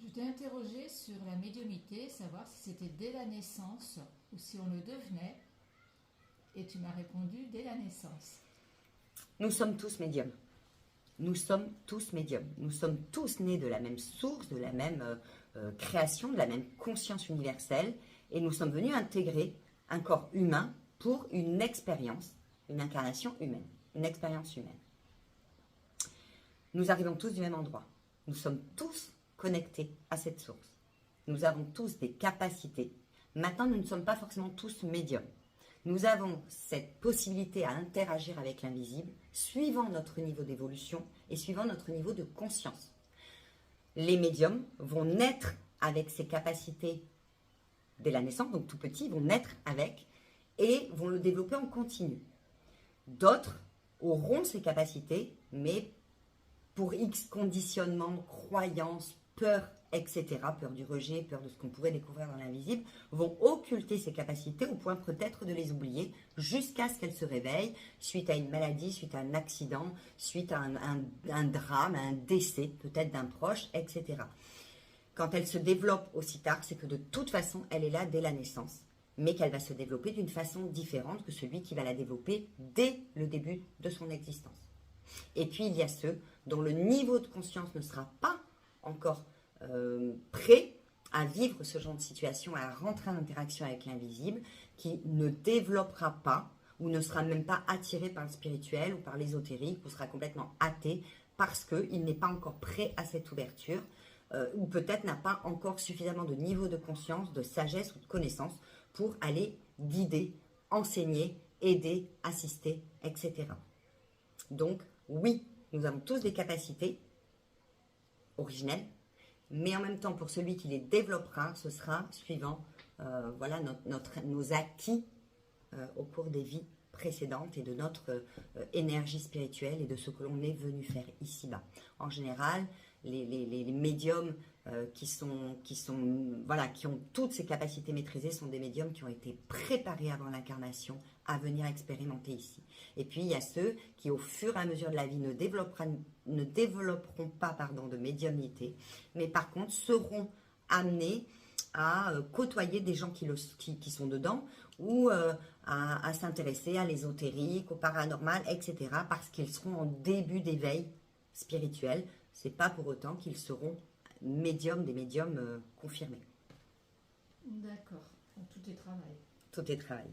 Je t'ai interrogé sur la médiumnité, savoir si c'était dès la naissance ou si on le devenait, et tu m'as répondu dès la naissance. Nous sommes tous médiums. Nous sommes tous médiums. Nous sommes tous nés de la même source, de la même création, de la même conscience universelle, et nous sommes venus intégrer un corps humain pour une expérience, une incarnation humaine, une expérience humaine. Nous arrivons tous du même endroit. Nous sommes tous connectés à cette source. Nous avons tous des capacités. Maintenant, nous ne sommes pas forcément tous médiums. Nous avons cette possibilité à interagir avec l'invisible suivant notre niveau d'évolution et suivant notre niveau de conscience. Les médiums vont naître avec ces capacités dès la naissance, donc tout petits, vont naître avec et vont le développer en continu. D'autres auront ces capacités, mais pour X conditionnements, croyances, peurs, etc., peur du rejet, peur de ce qu'on pourrait découvrir dans l'invisible, vont occulter ces capacités au point peut-être de les oublier jusqu'à ce qu'elles se réveillent suite à une maladie, suite à un accident, suite à un drame, à un décès peut-être d'un proche, etc. Quand elle se développe aussi tard, c'est que de toute façon, elle est là dès la naissance, mais qu'elle va se développer d'une façon différente que celui qui va la développer dès le début de son existence. Et puis, il y a ceux dont le niveau de conscience ne sera pas encore prêt à vivre ce genre de situation, à rentrer en interaction avec l'invisible, qui ne développera pas ou ne sera même pas attiré par le spirituel ou par l'ésotérique, ou sera complètement athée parce qu'il n'est pas encore prêt à cette ouverture, ou peut-être n'a pas encore suffisamment de niveau de conscience, de sagesse ou de connaissance pour aller guider, enseigner, aider, assister, etc. Donc, oui, nous avons tous des capacités originelles, mais en même temps, pour celui qui les développera, ce sera suivant voilà, nos acquis au cours des vies précédentes et de notre énergie spirituelle et de ce que l'on est venu faire ici-bas. En général, les médiums voilà, qui ont toutes ces capacités maîtrisées sont des médiums qui ont été préparés avant l'incarnation à venir expérimenter ici. Et puis, il y a ceux qui, au fur et à mesure de la vie, ne développeront pas de médiumnité, mais par contre seront amenés à côtoyer des gens qui sont dedans ou à s'intéresser à l'ésotérique, au paranormal, etc. parce qu'ils seront en début d'éveil spirituel. Ce n'est pas pour autant qu'ils seront des médiums confirmés. D'accord, donc tout est travail. Tout est travail.